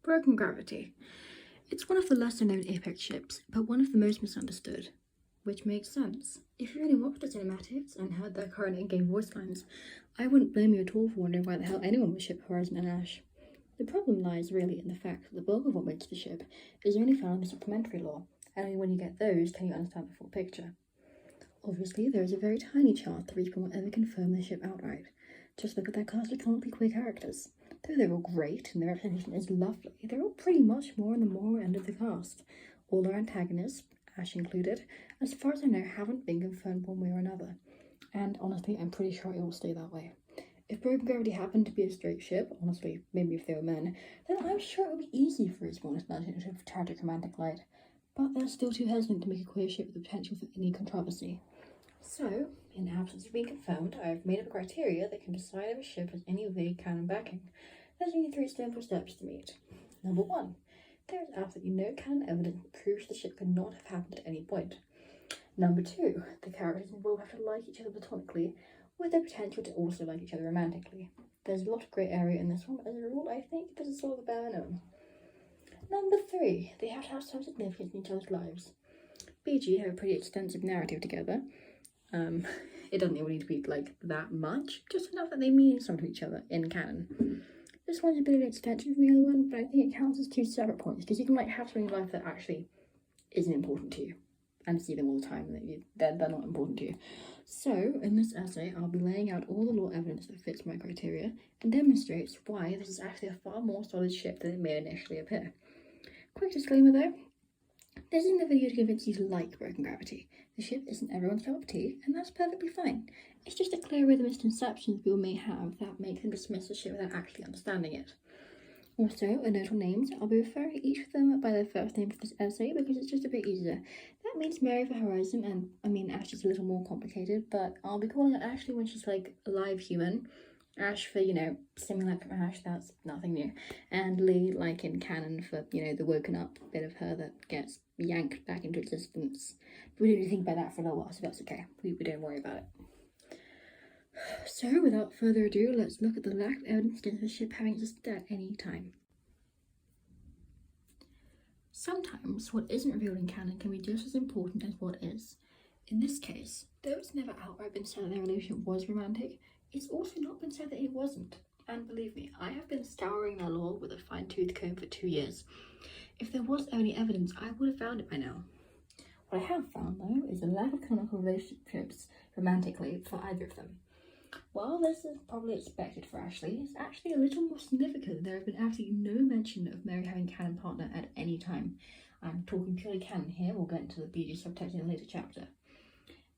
Broken Gravity. It's one of the lesser known Apex ships, but one of the most misunderstood. Which makes sense. If you only watched the cinematics and heard their current in-game voice lines, I wouldn't blame you at all for wondering why the hell anyone would ship Horizon and Ash. The problem lies really in the fact that the bulk of what makes the ship is only found in the supplementary lore, and only when you get those can you understand the full picture. Obviously, there is a very tiny chance that Respawn will ever confirm the ship outright. Just look at their cast of comically queer characters. Though they're all great and their representation is lovely, they're all pretty much more on the moral end of the cast. All their antagonists, Ash included, as far as I know, haven't been confirmed one way or another. And honestly, I'm pretty sure it will stay that way. If Broken Gravity happened to be a straight ship, honestly, maybe if they were men, then I'm sure it would be easy for Respawn to turn it into a tragic romantic light. But they're still too hesitant to make a queer ship with the potential for any controversy. So, in the absence of being confirmed, I have made up a criteria that can decide if a ship has any vague canon backing. There's only 3 simple steps to meet. Number 1. There is absolutely no canon evidence that proves the ship could not have happened at any point. Number 2. The characters involved have to like each other platonically, with the potential to also like each other romantically. There's a lot of grey area in this one, but as a rule, I think this is sort of the bare minimum. Number 3. They have to have some significance in each other's lives. BG have a pretty extensive narrative together. It doesn't even need to be like that much, just enough that they mean something to each other in canon. This one's a bit of an extension from the other one, but I think it counts as 2 separate points, because you can like have something in life that actually isn't important to you, and see them all the time, and they're not important to you. So, in this essay, I'll be laying out all the lore evidence that fits my criteria, and demonstrates why this is actually a far more solid ship than it may initially appear. Quick disclaimer though, this isn't a video to convince you to like Broken Gravity. The ship isn't everyone's cup of tea, and that's perfectly fine. It's just to clear away the misconceptions people may have that make them dismiss the ship without actually understanding it. Also, a note on names, I'll be referring to each of them by their first name for this essay because it's just a bit easier. That means Mary for Horizon, and I mean Ash is a little more complicated, but I'll be calling her Ashley when she's like a live human. Ash for, Simulacrum from Ash, that's nothing new. And Lee, like in canon, for, the woken up bit of her that gets yanked back into existence. But we didn't think about that for a little while, so that's okay. We don't worry about it. So, without further ado, let's look at the lack of evidence against the ship having existed at any time. Sometimes, what isn't revealed in canon can be just as important as what is. In this case, though it's never outright been said that their relationship was romantic, it's also not been said that it wasn't. And believe me, I have been scouring their lore with a fine-tooth comb for 2 years. If there was any evidence, I would have found it by now. What I have found, though, is a lack of canonical relationships romantically for either of them. While this is probably expected for Ashley, it's actually a little more significant that there have been absolutely no mention of Mary having a canon partner at any time. I'm talking purely canon here, we'll get into the BG subtext in a later chapter.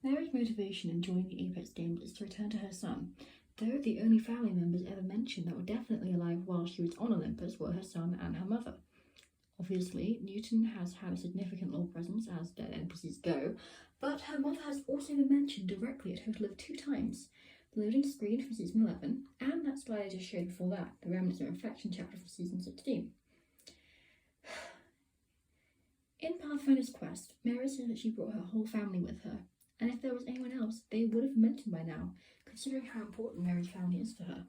Mary's motivation in joining the Apex Games is to return to her son, though the only family members ever mentioned that were definitely alive while she was on Olympus were her son and her mother. Obviously, Newton has had a significant lore presence as dead NPCs go, but her mother has also been mentioned directly a total of 2 times. The loading screen from season 11, and that slide I just showed before that, the Remnants and Reflection chapter from season 16. In Pathfinder's Quest, Mary says that she brought her whole family with her, and if there was anyone else, they would have mentioned by now, considering how important Mary's family is to her.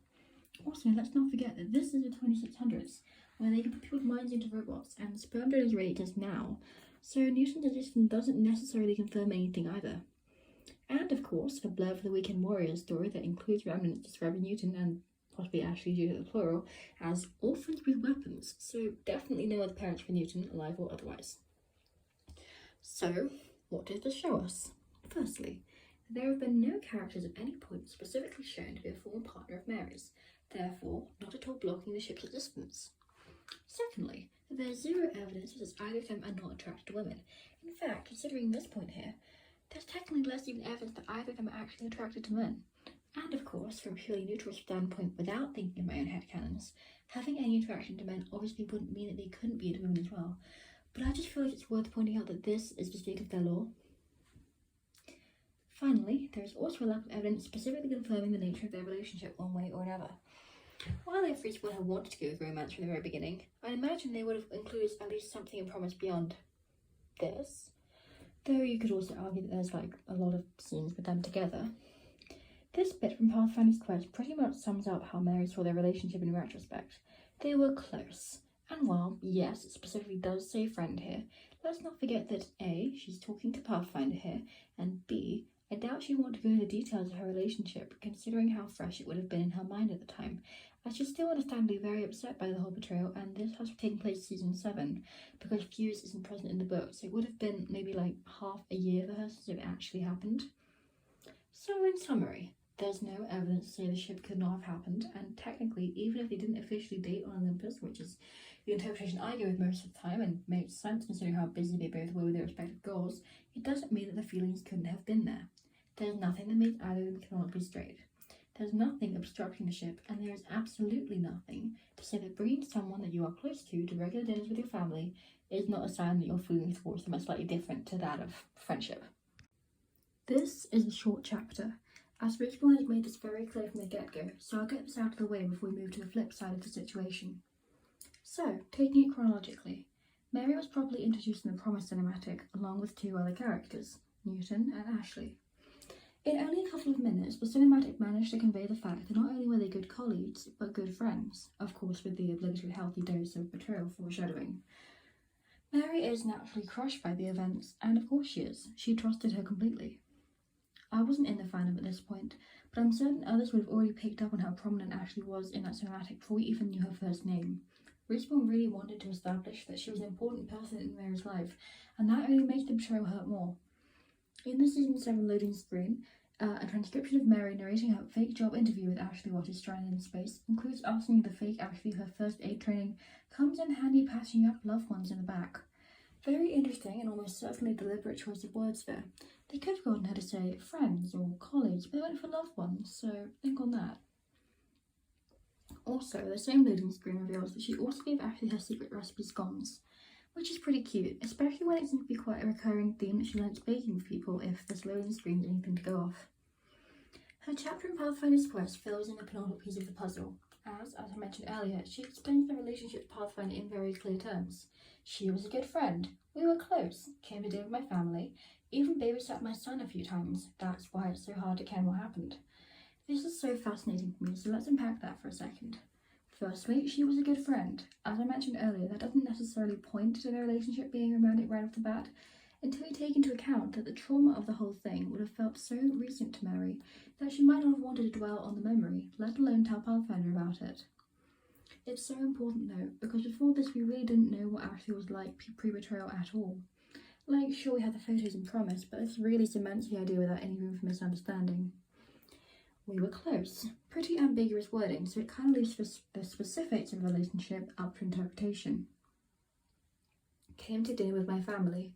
Also, let's not forget that this is the 2600s, where they can put people's minds into robots, and sperm donors rate just now, so Newton's existence doesn't necessarily confirm anything either. And of course, the Blur for the Weekend Warrior story that includes remnants describing Newton, and possibly Ashley due to the plural, as orphans with weapons, so definitely no other parents for Newton, alive or otherwise. So, what does this show us? Firstly, there have been no characters at any point specifically shown to be a former partner of Mary's, therefore not at all blocking the ship's existence. Secondly, there's 0 evidence that either of them are not attracted to women. In fact, considering this point here, there's technically less even evidence that either of them are actually attracted to men. And of course, from a purely neutral standpoint, without thinking of my own headcanons, having any attraction to men obviously wouldn't mean that they couldn't be into women as well. But I just feel like it's worth pointing out that this is the state of their lore. Finally, there is also a lack of evidence specifically confirming the nature of their relationship one way or another. While if Respawn had wanted to go with romance from the very beginning, I imagine they would have included at least something in promise beyond this. Though you could also argue that there's like a lot of scenes with them together. This bit from Pathfinder's Quest pretty much sums up how Mary saw their relationship in retrospect. They were close, And while, yes, it specifically does say friend here, let's not forget that A, she's talking to Pathfinder here, and B, I doubt she'd want to go into the details of her relationship, considering how fresh it would have been in her mind at the time, as she's still understandably very upset by the whole betrayal, and this has taken place season 7, because Fuse isn't present in the book, so it would have been maybe like half a year for her since it actually happened. So in summary, there's no evidence to say the ship could not have happened, and technically, even if they didn't officially date on Olympus, which is the interpretation I go with most of the time and makes sense considering how busy they both were with their respective goals, it doesn't mean that the feelings couldn't have been there. There's nothing that makes either of them canonically straight. There's nothing obstructing the ship, and there is absolutely nothing to say that bringing someone that you are close to regular dinners with your family is not a sign that your feelings towards them are slightly different to that of friendship. This is a short chapter, as Respawn has made this very clear from the get-go, so I'll get this out of the way before we move to the flip side of the situation. So, taking it chronologically, Mary was properly introduced in the Promise cinematic along with 2 other characters, Newton and Ashley. In only a couple of minutes, the cinematic managed to convey the fact that not only were they good colleagues, but good friends, of course with the obligatory healthy dose of betrayal foreshadowing. Mary is naturally crushed by the events, and of course she is. She trusted her completely. I wasn't in the fandom at this point, but I'm certain others would have already picked up on how prominent Ashley was in that cinematic before we even knew her first name. Respawn really wanted to establish that she was an important person in Mary's life, and that only makes the betrayal hurt more. In the season 7 loading screen, a transcription of Mary narrating her fake job interview with Ashley while she's stranded in space includes asking the fake Ashley her first aid training comes in handy patching up loved ones in the back. Very interesting and almost certainly deliberate choice of words there. They could have gotten her to say friends or colleagues, but they went for loved ones, so think on that. Also, the same loading screen reveals that she also gave Ashley her secret recipe scones, which is pretty cute, especially when it seems to be quite a recurring theme that she likes baking with people if this loading screen is anything to go off. Her chapter in Pathfinder's Quest fills in the penultimate piece of the puzzle, as I mentioned earlier, she explains the relationship with Pathfinder in very clear terms. She was a good friend, we were close, came to dinner with my family, even babysat my son a few times. That's why it's so hard to ken what happened. This is so fascinating for me, so let's unpack that for a second. Firstly, she was a good friend. As I mentioned earlier, that doesn't necessarily point to their relationship being romantic right off the bat, until you take into account that the trauma of the whole thing would have felt so recent to Mary that she might not have wanted to dwell on the memory, let alone tell Pathfinder about it. It's so important though, because before this we really didn't know what Ashley was like pre-betrayal at all. Like, sure, we had the photos and Promise, but this really cements the idea without any room for misunderstanding. We were close. Pretty ambiguous wording, so it kind of leaves the specifics of the relationship up for interpretation. Came to dinner with my family.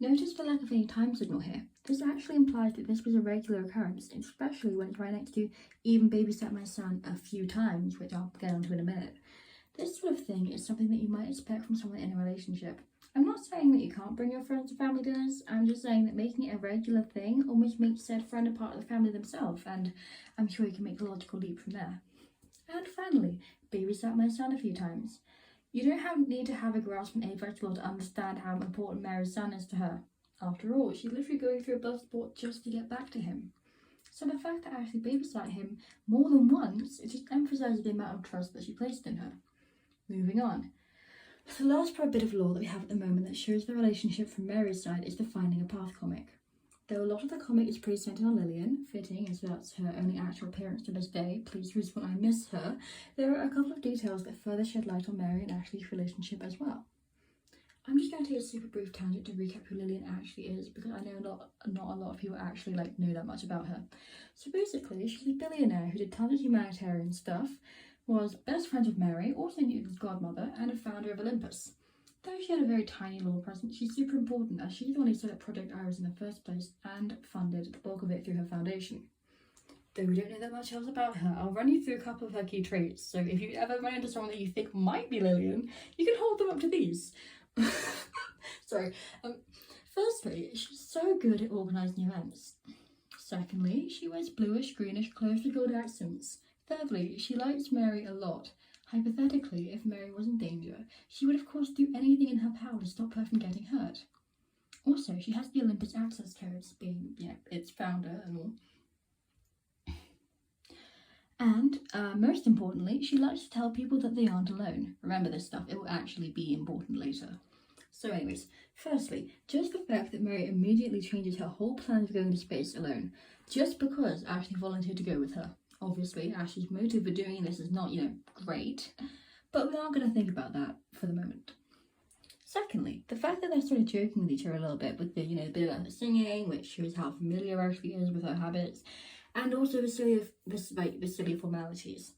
Notice the lack of any time signal here. This actually implies that this was a regular occurrence, especially when it's right next to even babysat my son a few times, which I'll get onto in a minute. This sort of thing is something that you might expect from someone in a relationship. I'm not saying that you can't bring your friends to family dinners, I'm just saying that making it a regular thing almost makes said friend a part of the family themselves, and I'm sure you can make the logical leap from there. And finally, babysat my son a few times. You don't need to have a grasp on age law to understand how important Mary's son is to her. After all, she's literally going through a blood sport just to get back to him. So the fact that I actually babysat him more than once, it just emphasises the amount of trust that she placed in her. Moving on. The last bit of lore that we have at the moment that shows the relationship from Mary's side is the Finding a Path comic. Though a lot of the comic is pretty centered on Lillian, fitting as that's her only actual appearance to this day, please Respawn, I miss her, there are a couple of details that further shed light on Mary and Ashley's relationship as well. I'm just going to take a super brief tangent to recap who Lillian actually is, because I know not a lot of people actually know that much about her. So basically, she's a billionaire who did tons of humanitarian stuff, was best friends with Mary, also Newton's godmother, and a founder of Olympus. Though she had a very tiny lore presence, she's super important as she's the one who set up Project Iris in the first place and funded the bulk of it through her foundation. Though we don't know that much else about her, I'll run you through a couple of her key traits, so if you ever run into someone that you think might be Lillian, you can hold them up to these. Sorry. Firstly, she's so good at organising events. Secondly, she wears bluish-greenish clothes with gold accents. Thirdly, she likes Mary a lot. Hypothetically, if Mary was in danger, she would of course do anything in her power to stop her from getting hurt. Also, she has the Olympus access codes, being, its founder and all. And most importantly, she likes to tell people that they aren't alone. Remember this stuff, it will actually be important later. So anyways, firstly, just the fact that Mary immediately changes her whole plan of going to space alone, just because Ashley volunteered to go with her. Obviously, Ashley's motive for doing this is not, great, but we are going to think about that for the moment. Secondly, the fact that they're sort of joking with each other a little bit with the, bit about her singing, which shows how familiar Ashley is with her habits, and also the silly formalities.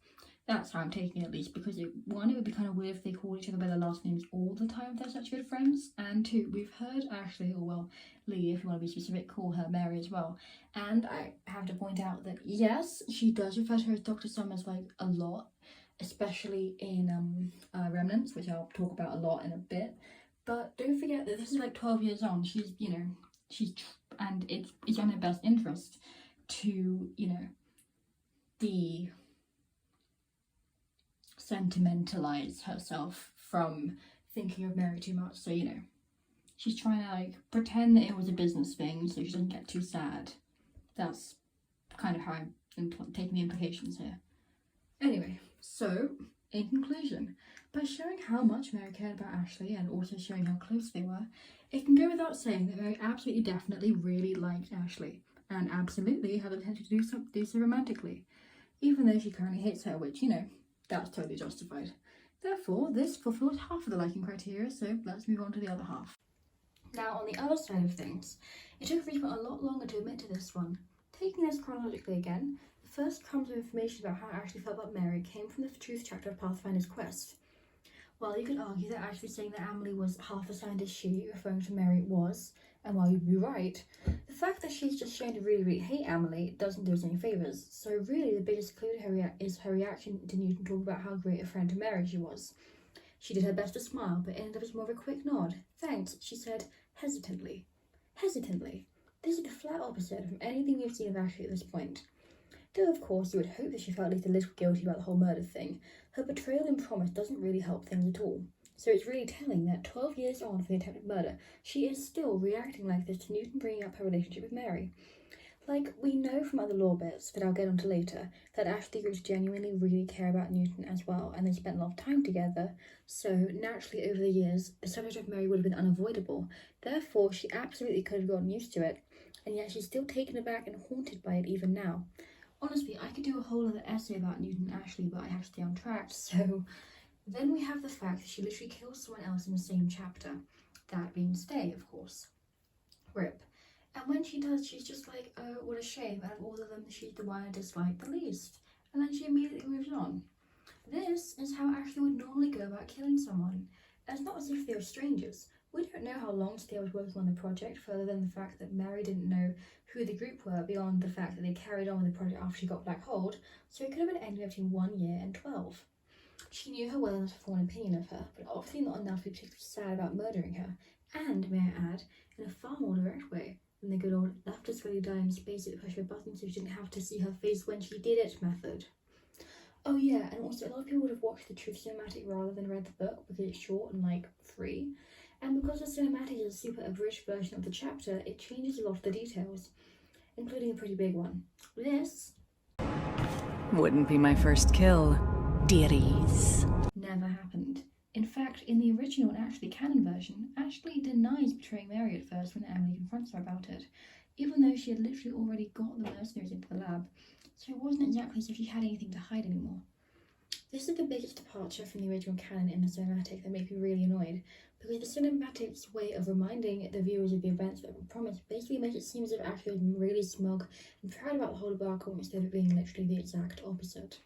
That's how I'm taking it, at least, because it would be kind of weird if they called each other by their last names all the time if they're such good friends. And two, we've heard Ashley, or well, Lee, if you want to be specific, call her Mary as well. And I have to point out that yes, she does refer to her as Dr. Summers like a lot, especially in Remnants, which I'll talk about a lot in a bit. But don't forget that this is like 12 years on. She's, and it's in her best interest to, sentimentalize herself from thinking of Mary too much. So, she's trying to pretend that it was a business thing so she doesn't get too sad. That's kind of how I'm taking the implications here. Anyway, so in conclusion, by showing how much Mary cared about Ashley and also showing how close they were, it can go without saying that Mary absolutely definitely really liked Ashley and absolutely had the potential to do so romantically, even though she currently hates her, which, that's totally justified. Therefore, this fulfills half of the liking criteria, so let's move on to the other half. Now, on the other side of things, it took Richmond a lot longer to admit to this one. Taking this chronologically again, the first crumbs of information about how Ashley felt about Mary came from the truth chapter of Pathfinder's Quest. While you could argue that Ashley saying that Emily was half as sound as she, referring to Mary, was, and while you'd be right, the fact that she's just shown to really hate Emily doesn't do us any favours. So really the biggest clue is her reaction to Newton talking about how great a friend to Mary she was. She did her best to smile, but ended up as more of a quick nod. Thanks, she said, hesitantly. Hesitantly. This is the flat opposite from anything we've seen of Ashley at this point. Though of course you would hope that she felt at least a little guilty about the whole murder thing, her betrayal in promise doesn't really help things at all. So it's really telling that 12 years on from the attempted murder, she is still reacting like this to Newton bringing up her relationship with Mary. Like, we know from other lore bits that I'll get onto later, that Ashley grew to genuinely really care about Newton as well, and they spent a lot of time together, so naturally over the years, the subject of Mary would have been unavoidable. Therefore, she absolutely could have gotten used to it, and yet she's still taken aback and haunted by it even now. Honestly, I could do a whole other essay about Newton and Ashley, but I have to stay on track, so... Then we have the fact that she literally kills someone else in the same chapter. That being Stay, of course. RIP. And when she does, she's just like, oh, what a shame. Out of all of them, she's the one I dislike the least. And then she immediately moves on. This is how Ashley would normally go about killing someone. And it's not as if they were strangers. We don't know how long Stay was working on the project, further than the fact that Mary didn't know who the group were, beyond the fact that they carried on with the project after she got black holed, so it could have been anywhere between 1 year and 12. She knew her well enough to form an opinion of her, but obviously not enough to be particularly sad about murdering her, and, may I add, in a far more direct way than the good old left us really die in space at the push of a button so she didn't have to see her face when she did it method. Oh yeah, and also a lot of people would have watched the truth cinematic rather than read the book because it's short and like free, and because the cinematic is a super abridged version of the chapter, it changes a lot of the details, including a pretty big one. This wouldn't be my first kill. Deities. Never happened. In fact, in the original and actually canon version, Ashley denies betraying Mary at first when Emily confronts her about it, even though she had literally already got the mercenaries into the lab, so it wasn't exactly as if she had anything to hide anymore. This is the biggest departure from the original canon in the cinematic that makes me really annoyed, because the cinematic's way of reminding the viewers of the events that were promised basically makes it seem as if Ashley was really smug and proud about the whole debacle instead of being literally the exact opposite.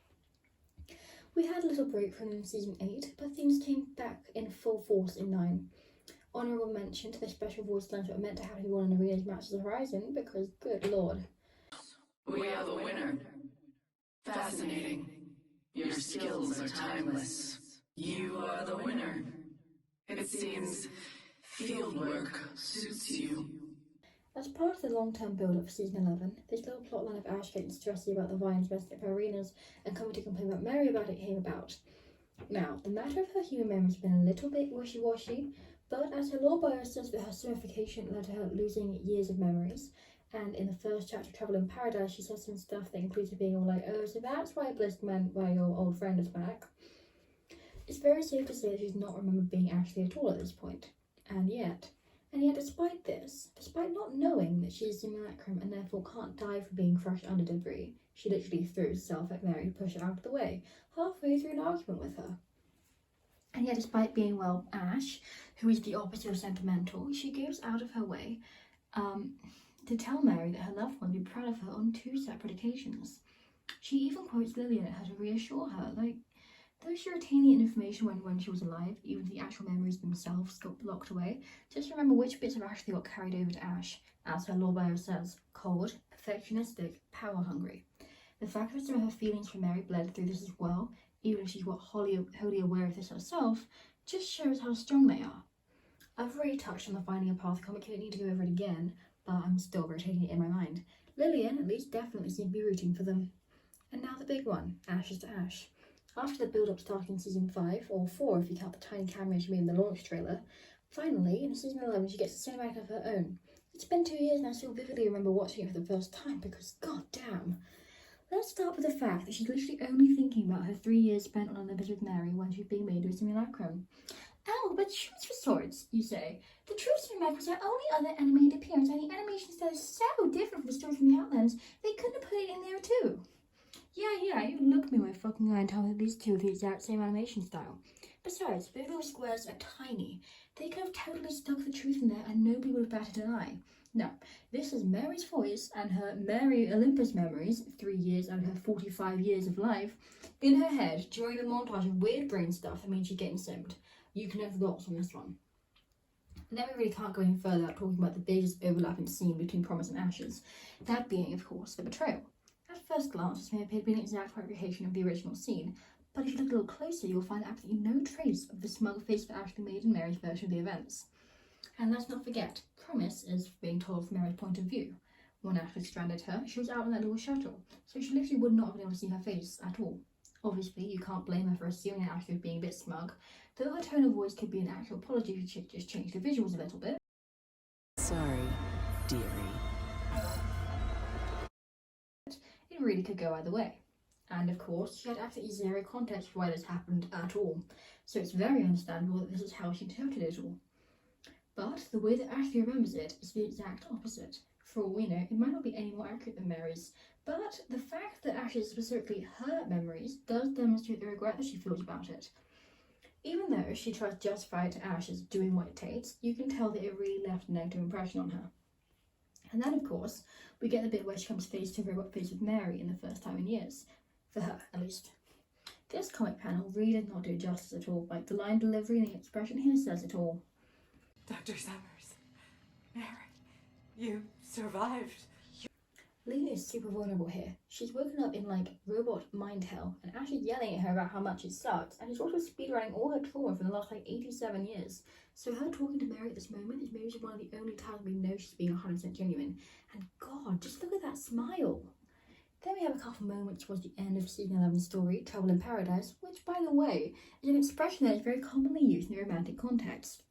We had a little break from season 8, but things came back in full force in 9. Honourable mention to the special voice lines that were meant to have everyone on Arena's Matches of Horizon, because good lord. We are the winner. Fascinating. Your skills are timeless. You are the winner. It seems fieldwork suits you. As part of the long-term build-up for season 11, this little plotline of Ash getting stressy about the vines messing up her arenas and coming to complain about Mary about it came about. Now, the matter of her human memory has been a little bit wishy-washy, but as her lore bio says that her certification led to her losing years of memories, And in the first chapter of Trouble in Paradise, she says some stuff that includes her being all like, oh, so that's why Bliss meant why your old friend is back. It's very safe to say that she's not remembered being Ashley at all at this point. And yet despite this, despite not knowing that she's a simulacrum and therefore can't die for being crushed under debris, she literally threw herself at Mary to push her out of the way, halfway through an argument with her. And yet despite being, well, Ash, who is the opposite of sentimental, she goes out of her way to tell Mary that her loved one would be proud of her on 2 separate occasions. She even quotes Lillian at her to reassure her, like, though she retained the information when she was alive, even if the actual memories themselves got blocked away, just remember which bits of Ashley got carried over to Ash, as her law bio says, cold, perfectionistic, power-hungry. The fact that some of her feelings for Mary bled through this as well, even if she's wholly aware of this herself, just shows how strong they are. I've already touched on the Finding a Path comic, I don't need to go over it again, but I'm still rotating it in my mind. Lillian at least definitely seemed to be rooting for them. And now the big one, Ashes to Ash. After the build-up starting in season 5, or 4 if you count the tiny cameo she made in the launch trailer, finally, in season 11 she gets a cinematic of her own. It's been 2 years and I still vividly remember watching it for the first time because god damn. Let's start with the fact that she's literally only thinking about her 3 years spent on Olympus with Mary when she's being made to a simulacrum. Oh, but shoots for swords, you say. The true cinematic was her only other animated appearance, and the animation style is so different from the story from the Outlands, they couldn't have put it in there too. Yeah, you look me in my fucking eye and tell me that these two have the exact same animation style. Besides, both those squares are tiny. They could have totally stuck the truth in there and nobody would have batted an eye. No, this is Mary's voice and her Mary Olympus memories, 3 years out of her 45 years of life, in her head during the montage of weird brain stuff that means she's getting simmed. You can have thoughts on this one. And then we really can't go any further without talking about the biggest overlapping scene between Promise and Ashes, that being, of course, the betrayal. At first glance, this may appear to be an exact replication of the original scene, but if you look a little closer, you'll find absolutely no trace of the smug face that Ashley made in Mary's version of the events. And let's not forget, Promise is being told from Mary's point of view. When Ashley stranded her, she was out in that little shuttle, so she literally would not have been able to see her face at all. Obviously, you can't blame her for assuming that Ashley was being a bit smug, though her tone of voice could be an actual apology if she just changed the visuals a little bit. Sorry, dearie. It really could go either way. And of course, she had absolutely zero context for why this happened at all, so it's very understandable that this is how she interpreted it all. But the way that Ashley remembers it is the exact opposite. For all we know, it might not be any more accurate than Mary's, but the fact that Ashley is specifically her memories does demonstrate the regret that she feels about it. Even though she tries to justify it to Ash as doing what it takes, you can tell that it really left a negative impression on her. And then, of course, we get the bit where she comes face to face with Mary in the first time in years. For her, at least. This comic panel really did not do justice at all. Like, the line delivery and the expression here says it all. Dr. Summers, Mary, you survived. Lee is super vulnerable here. She's woken up in, like, robot mind hell, and Ash is yelling at her about how much it sucks, and she's also speedrunning all her trauma for the last, 87 years. So her talking to Mary at this moment is maybe one of the only times we know she's being 100% genuine. And god, just look at that smile. Then we have a couple moments towards the end of season 11's story, Trouble in Paradise, which, by the way, is an expression that is very commonly used in a romantic context.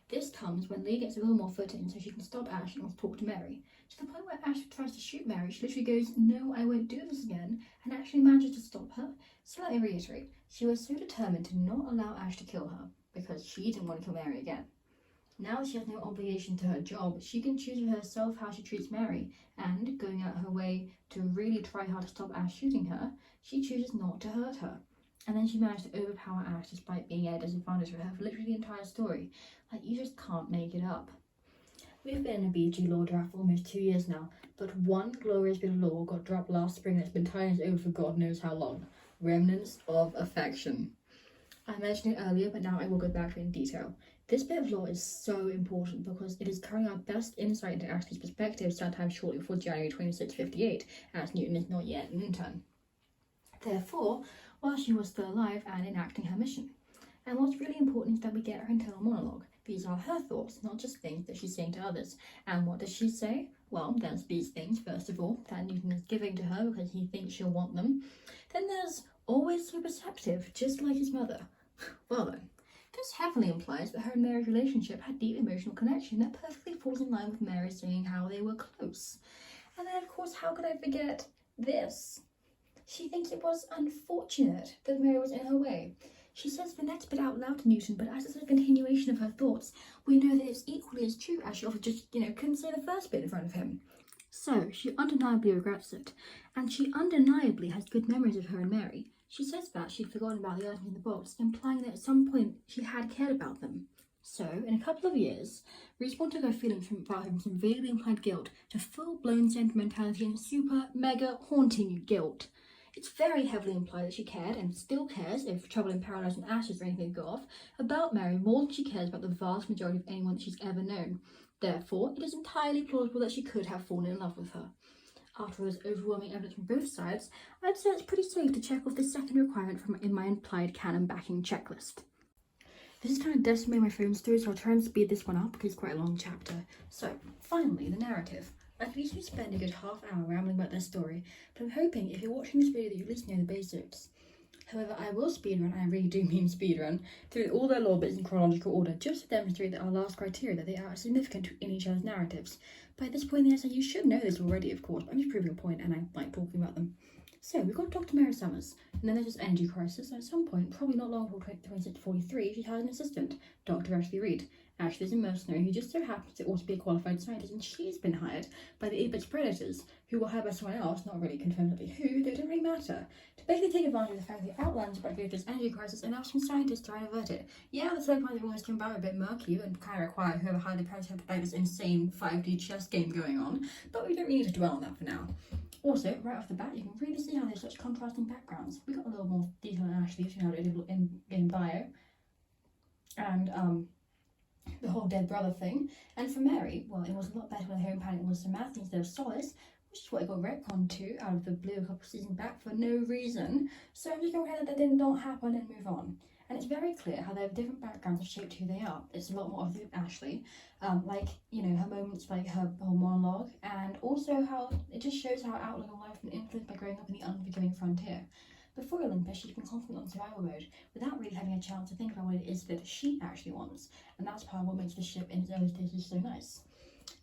This comes when Lee gets a little more footing so she can stop Ash and wants to talk to Mary. To the point where Ash tries to shoot Mary, she literally goes, "No, I won't do this again," and actually manages to stop her. So let me reiterate, she was so determined to not allow Ash to kill her, because she didn't want to kill Mary again. Now that she has no obligation to her job, she can choose for herself how she treats Mary, and, going out her way to really try hard to stop Ash shooting her, she chooses not to hurt her. And then she managed to overpower Ash despite being at a disadvantage for her for literally the entire story. Like, you just can't make it up. We've been in a BG law draft for almost 2 years now, but one glorious bit of law got dropped last spring and it's been tying us over for God knows how long. Remnants of Affection. I mentioned it earlier, but now I will go back to it in detail. This bit of law is so important because it is currently our best insight into Ashley's perspective sometime shortly before January 2658, as Newton is not yet an intern. Therefore, while she was still alive and enacting her mission. And what's really important is that we get her internal monologue. These are her thoughts, not just things that she's saying to others. And what does she say? Well, there's these things, first of all, that Newton is giving to her because he thinks she'll want them. Then there's always so perceptive, just like his mother. Well then, This heavily implies that her and Mary's relationship had deep emotional connection that perfectly falls in line with Mary saying how they were close. And then, of course, how could I forget this? She thinks it was unfortunate that Mary was in her way. She says the next bit out loud to Newton, but as it's a continuation of her thoughts, we know that it's equally as true as she often just, couldn't say the first bit in front of him. So, she undeniably regrets it, and she undeniably has good memories of her and Mary. She says that she'd forgotten about the items in the box, implying that at some point she had cared about them. So, in a couple of years, Respawn took her feelings about him from vaguely implied guilt to full-blown sentimentality and super, mega, haunting guilt. It's very heavily implied that she cared, and still cares, if Trouble in Paradise and Ashes or anything go off, about Mary more than she cares about the vast majority of anyone that she's ever known. Therefore, it is entirely plausible that she could have fallen in love with her. After all this overwhelming evidence from both sides, I'd say it's pretty safe to check off this second requirement in my implied canon backing checklist. This is kind of decimating my films through, so I'll try and speed this one up because it's quite a long chapter. So, finally, the narrative. I could easily spend a good half hour rambling about their story, but I'm hoping if you're watching this video that you at least know the basics. However, I will speedrun, and I really do mean speedrun, through all their lore bits in chronological order, just to demonstrate that our last criteria, that they are significant in each other's narratives. By this point in the essay, you should know this already, of course, but I'm just proving a point, and I like talking about them. So, we've got Dr. Mary Summers, and then there's this energy crisis, and at some point, probably not long before 2643, she has an assistant, Dr. Ashley Reed. Ashley is a mercenary who just so happens to also be a qualified scientist, and she's been hired by the 8-bit predators, who were hired by someone else, not really confirmed who, they don't really matter, to basically take advantage of the fact that the outlines about this energy crisis and ask some scientists to try and avert it. Yeah, the third part almost came about a bit murky and kind of require whoever hired the predators to play this insane 5D chess game going on, but we don't really need to dwell on that for now. Also, right off the bat, you can really see how there's such contrasting backgrounds. We got a little more detail on Ashley, if you know, in bio, and the whole dead brother thing. And for Mary, well, it was a lot better when her home planet was Samantha instead of Solace, which is what I got retconned to out of the blue a couple of seasons back for no reason. So I'm just going to pretend that did not happen and move on. And it's very clear how their different backgrounds have shaped who they are. It's a lot more obvious with Ashley, like, her moments, like her whole monologue, and also how it just shows how her outlook on life has been influenced by growing up in the unforgiving frontier. Before Olympus, she's been constantly on survival mode, without really having a chance to think about what it is that she actually wants, and that's part of what makes the ship in its early stages so nice.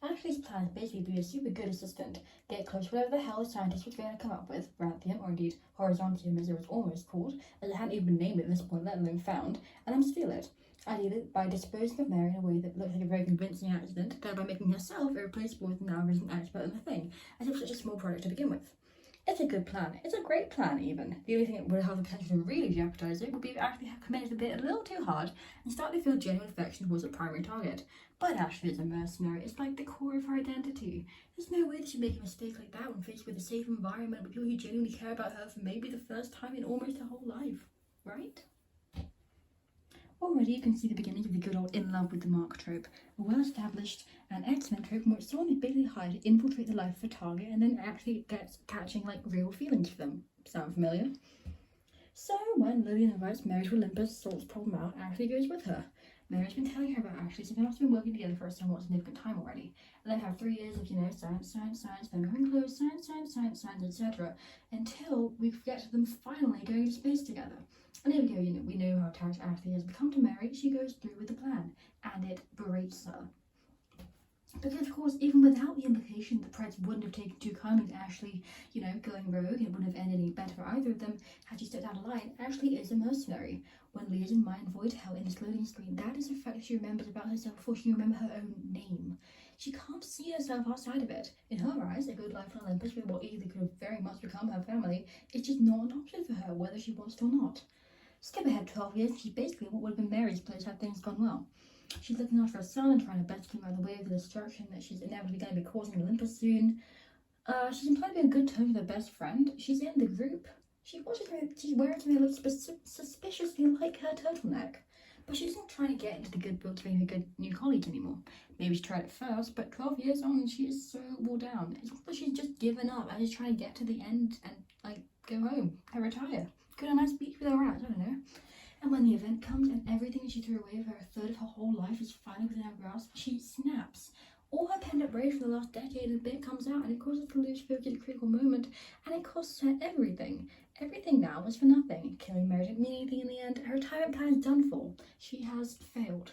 Ashley's plan is basically to be a super good assistant, get close to whatever the hell the scientist was going to come up with, Ranthium, or indeed Horizontium as it was almost called, as it hadn't even been named at this point, let alone found, and then steal it. Ideally by disposing of Mary in a way that looks like a very convincing accident, thereby making herself irreplaceable as the now resident expert in the thing, as it was such a small product to begin with. It's a good plan. It's a great plan, even. The only thing that would have the potential to really jeopardise it would be if Ashley had committed a bit a little too hard and started to feel genuine affection towards a primary target. But Ashley is a mercenary. It's like the core of her identity. There's no way that she'd make a mistake like that when faced with a safe environment with people who genuinely care about her for maybe the first time in almost her whole life. Right? Already you can see the beginnings of the good old in love with the mark trope, a well-established and excellent trope in which someone is basically hired to infiltrate the life of a target and then actually gets catching like real feelings for them. Sound familiar? So when Lillian invites Mary to Olympus, sorts the problem out, Ashley goes with her. Mary's been telling her about Ashley, so they've also been working together for a somewhat significant time already. And then have 3 years of, science, then becoming close, science, etc. Until we get to them finally going to space together. And there we go, we know how attached Ashley has become to Mary. She goes through with the plan, and it berates her. Because, of course, even without the implication that Preds wouldn't have taken too kindly to Ashley, going rogue, it wouldn't have ended any better for either of them had she stepped out of line. Ashley is a mercenary. When Leah's in mind void hell in this loading screen, that is a fact she remembers about herself before she can remember her own name. She can't see herself outside of it. In her eyes, a good life on Olympus with what easily could have very much become her family is just not an option for her, whether she wants to or not. Skip ahead 12 years, and she's basically what would have been Mary's place had things gone well. She's looking after her son and trying her best to keep him out of the way of the destruction that she's inevitably going to be causing in Olympus soon. She's implied to be on good terms with her best friend. She's in the group. She's wearing something that looks suspiciously like her turtleneck. But she isn't trying to get into the good books of being a good new colleague anymore. Maybe she tried it first, but 12 years on, she is so wore down. It's like she's just given up and is trying to get to the end and, go home and retire. Go on a nice beach with her rats, I don't know. And when the event comes and everything she threw away for a third of her whole life is finally within her grasp, she snaps. All her pent-up rage for the last decade and a bit comes out, and it causes her to lose focus at a critical moment, and it costs her everything. Everything now was for nothing. Killing Mary didn't mean anything in the end. Her retirement plan is done for. She has failed.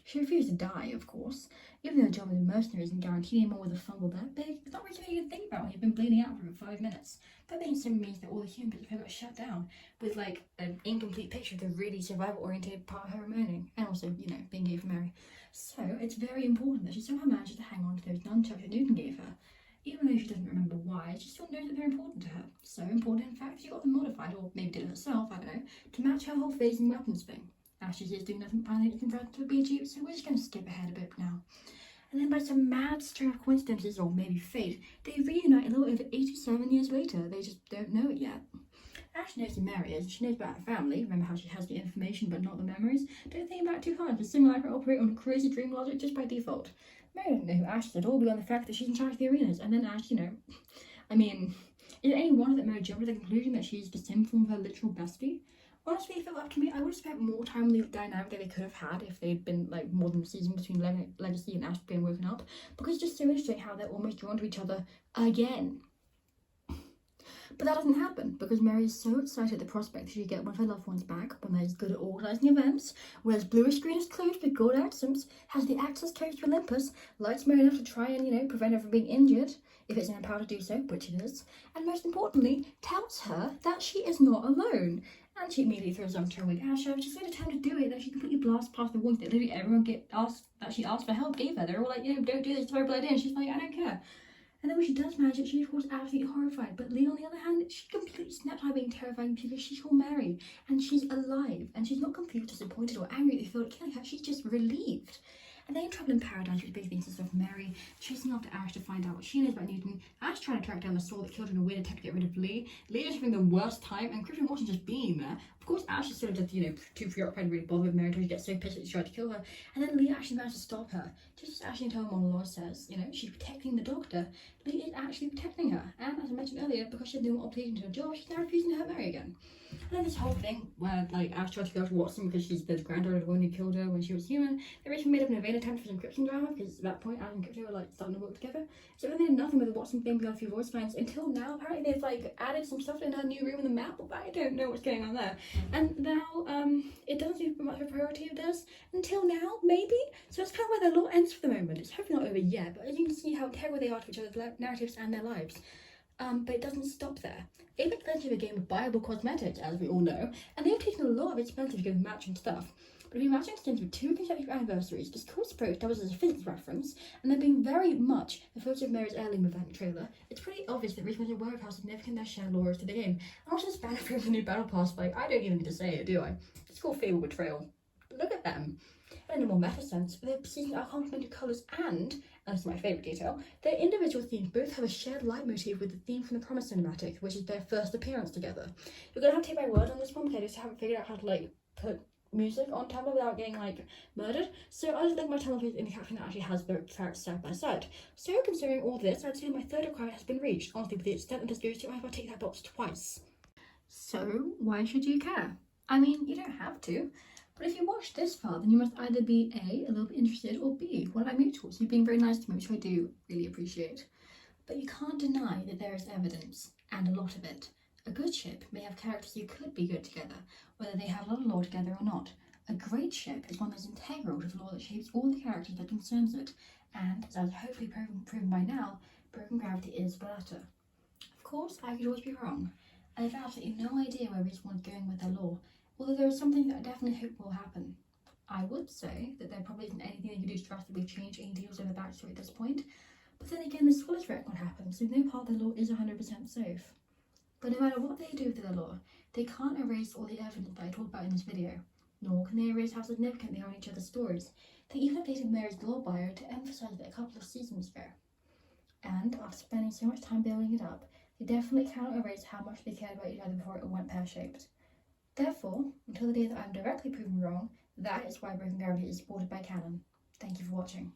She refused to die, of course. Even though the job of the mercenary isn't guaranteed anymore with a fungal that big, it's not really something to think about when you've been bleeding out for about 5 minutes. That being said means that all the human bits have got shut down, with like an incomplete picture of the really survival-oriented part of her remaining, and also, you know, being gay for Mary. So it's very important that she somehow manages to hang on to those nunchucks that Newton gave her. Even though she doesn't remember why, she still knows that they're important to her. So important, in fact, she got them modified, or maybe did it herself, I don't know, to match her whole phasing weapons thing. Ashley is doing nothing finally confronted with BG, so we're just going to skip ahead a bit now. And then by some mad string of coincidences, or maybe fate, they reunite a little over 87 years later. They just don't know it yet. Ashley knows who Mary is. She knows about her family. Remember how she has the information but not the memories? Don't think about it too hard. The simulacra operate on crazy dream logic just by default. Mary doesn't know who Ash is at all beyond the fact that she's in charge of the arenas. And then Ash, you know, I mean, is it any wonder that Mary jumped to the conclusion that she's the sim form of her literal bestie? Honestly, if it were up to me, I would have spent more time on the dynamic that they could have had if they'd been like more than a season between Legacy and Ash being woken up, because it's just so interesting how they're almost drawn to each other again. But that doesn't happen because Mary is so excited at the prospect that she get one of her loved ones back, when they're good at organising events, wears bluish greenest clothes with gold accents, has the access codes to Olympus, likes Mary enough to try and, you know, prevent her from being injured, if it's in her power to do so, which it is, and most importantly, tells her that she is not alone. And she immediately throws up to her with Asher. She's so determined to do it that she completely blasts past the warning that literally everyone she asked for help gave her. They're all like, you know, don't do this, it's a terrible idea. And she's like, I don't care. And then when she does manage it, she of course absolutely horrified. But Lee, on the other hand, she completely snapped out being terrifying because she saw Mary and she's alive. And she's not confused, disappointed, or angry that they feel like killing her. She's just relieved. And then in Trouble in Paradise, which basically consists of Mary chasing after Ash to find out what she knows about Newton, Ash trying to track down the soul that killed her in a weird attempt to get rid of Lee, Lee just having the worst time, and Christian Watson just being there. Of course, Ash is sort of just, you know, too preoccupied to really bother with Mary until she gets so pissed that she tried to kill her. And then Lee actually managed to stop her. Just as Ashley in her monologue says, you know, she's protecting the doctor. Lee is actually protecting her. And as I mentioned earlier, because she had no obligation to her job, she's now refusing to hurt Mary again. And then this whole thing where, like, Ash tried to go after Watson because she's the granddaughter of the one who killed her when she was human. They originally made up an vain attempt for some encryption drama, because at that point, Ash and Crypto were, like, starting to work together. So then they did nothing with the Watson thing beyond a few voice lines until now. Apparently they've, like, added some stuff in her new room in the map, but I don't know what's going on there. And now, it doesn't seem to be much of a priority of theirs until now, maybe? So that's kind of where their law ends for the moment. It's hopefully not over yet, but as you can see how integral they are to each other's narratives and their lives. But it doesn't stop there. Apex Legends is a game of buyable cosmetics, as we all know, and they've taken a lot of expensive to go with matching stuff. But if you're matching skins with 2 consecutive anniversaries, this cool approach doubles as a physics reference, and there being very much the photo of Mary's heirloom event trailer, it's pretty obvious that Richmond is aware of how significant their shared lore is to the game. And also this banner for the new battle pass, like, I don't even need to say it, do I? It's called Fable Betrayal. Look at them. And in a more meta sense, their seasons are complementary colours and this is my favourite detail, their individual themes both have a shared leitmotif with the theme from the Promise cinematic, which is their first appearance together. You're going to have to take my word on this one because I just haven't figured out how to, like, put music on Tumblr without getting, like, murdered. So I'll just link my Tumblr page in the caption that actually has the tracks side by side. So considering all this, I'd say my third requirement has been reached. Honestly, with the extent of this goes to, I have to take that box twice. So why should you care? I mean, you don't have to. But if you watch this far, then you must either be A, a little bit interested, or B, one of my mutuals. You've been very nice to me, which I do really appreciate. But you can't deny that there is evidence, and a lot of it. A good ship may have characters who could be good together, whether they have a lot of lore together or not. A great ship is one that is integral to the lore that shapes all the characters that concerns it, and, as I've hopefully proven by now, Broken Gravity is better. Of course, I could always be wrong. I have absolutely no idea where Respawn's going with their lore, although there is something that I definitely hope will happen. I would say that there probably isn't anything they can do to drastically change any deals over the backstory at this point, but then again, this Swallows wreck would happen, so no part of their lore is 100% safe. But no matter what they do with their lore, they can't erase all the evidence that I talked about in this video, nor can they erase how significant they are in each other's stories. They even updated Mary's lore bio to emphasise it a couple of seasons ago. And after spending so much time building it up, they definitely cannot erase how much they cared about each other before it all went pear-shaped. Therefore, until the day that I'm directly proven wrong, that is why Broken Gravity is supported by canon. Thank you for watching.